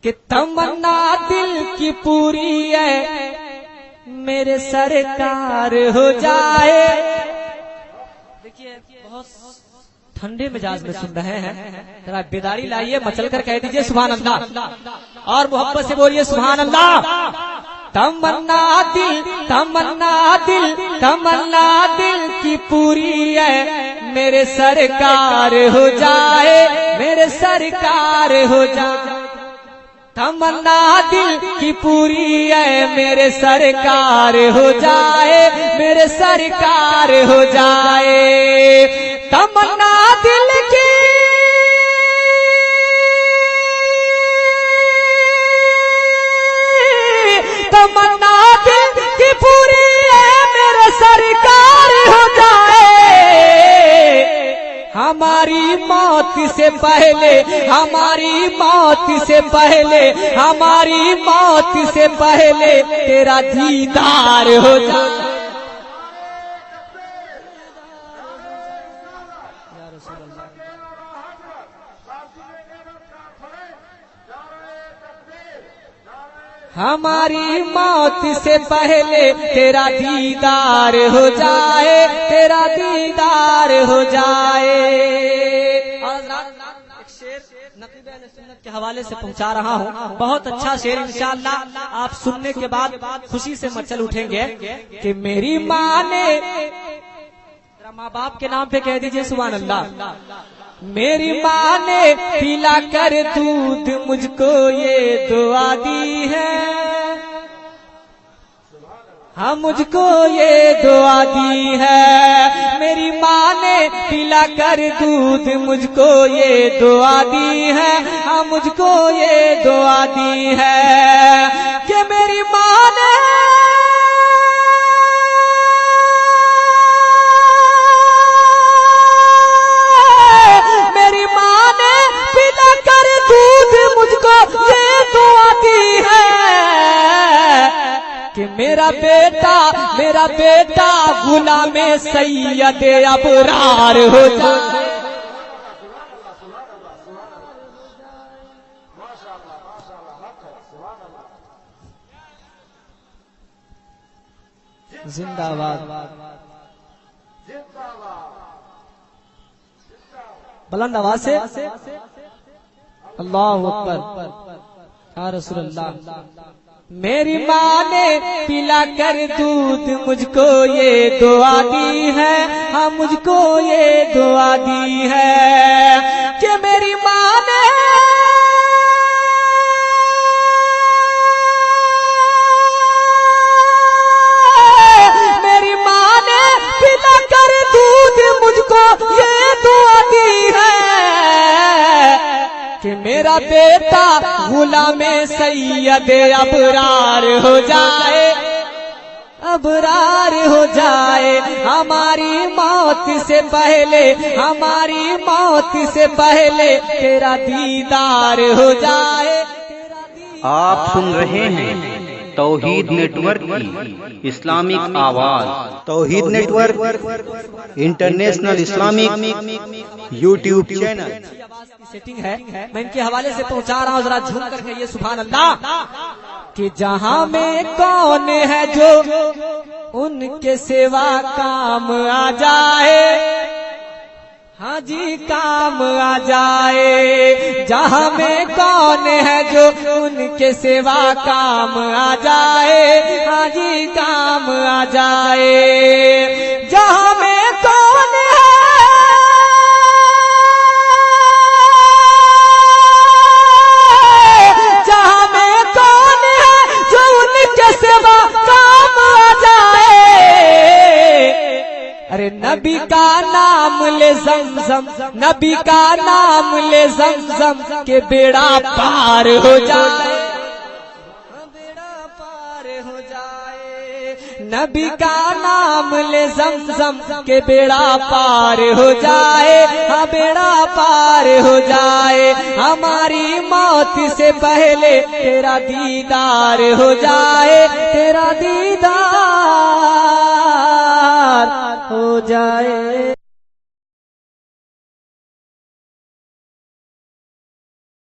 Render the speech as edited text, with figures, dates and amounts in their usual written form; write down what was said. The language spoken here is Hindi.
कि तमन्ना दिल की पूरी है मेरे सरकार हो जाए। देखिए बहुत ठंडे मिजाज में सुन रहे हैं, जरा बेदारी लाइए, मचल कर कह दीजिए सुभान अल्लाह और मोहब्बत से बोलिए सुभान अल्लाह। तमन्ना दिल तमन्ना दिल तमन्ना दिल की पूरी है मेरे सरकार हो जाए, मेरे सरकार हो जाए। तमन्ना दिल की पूरी है मेरे सरकार हो जाए, मेरे सरकार हो जाए। तमन्ना दिल की तमन्ना दिल की पूरी है मेरे सरकार हो जाए। हमारी मौत से पहले हमारी मौत से पहले हमारी मौत से पहले तेरा दीदार हो जाए। हमारी मौत से पहले तेरा दीदार हो जाए, तेरा दीदार हो जाए। एक शेर नक़ीब अहले सुन्नत के हवाले से पहुंचा रहा हूं, बहुत अच्छा शेर, इंशाअल्लाह आप सुनने के बाद खुशी से मचल उठेंगे। कि मेरी माँ ने, माँ बाप के नाम पे कह दीजिए सुभान अल्लाह। मेरी माँ ने पिला कर दूध मुझको ये दुआ दी है, हाँ मुझको ये दुआ दी है। मेरी माँ ने पिला कर दूध मुझको ये दुआ दी है, हाँ मुझको ये दुआ दी है। कि मेरी माँ ने कि मेरा बेटा गुलामे सैयद अबरार हो जाए। जिंदाबाद, बुलंद आवाज से अल्लाहु अकबर या रसूल अल्लाह। मेरी माँ ने पिला कर दूध मुझको ये दुआ दी है, हाँ मुझको ये दुआ दी है। कि मेरी माँ ने पिला कर दूध मुझको ये दुआ दी है। कि मेरा बेटा गुलामे सैयद अबरार हो जाए, अबरार हो जाए। हमारी मौत से पहले हमारी मौत से पहले तेरा दीदार हो जाए। आप सुन रहे हैं तौहीद नेटवर्क की इस्लामिक आवाज। Tauheed network international Islamic YouTube channel setting है, मैं इनके हवाले से पहुंचा रहा हूँ, जरा झूम कर कहिए सुभान अल्लाह। कि जहां में कौन है जो उनके सिवा काम आ जाए, हाँ जी काम आ जाए। जहां में कौन है जो उनके सिवा काम आ जाए, हाँ जी काम आ जाए। जहां में कौन है अरे नबी का नाम ले ज़मज़म, नबी का नाम ले ज़मज़म के बेड़ा पार हो जाए, बेड़ा पार हो जाए। नबी का नाम ले ज़मज़म के बेड़ा पार हो जाए, हाँ बेड़ा पार हो जाए। हमारी मौत से पहले तेरा दीदार हो जाए, तेरा दीदार हो जाए।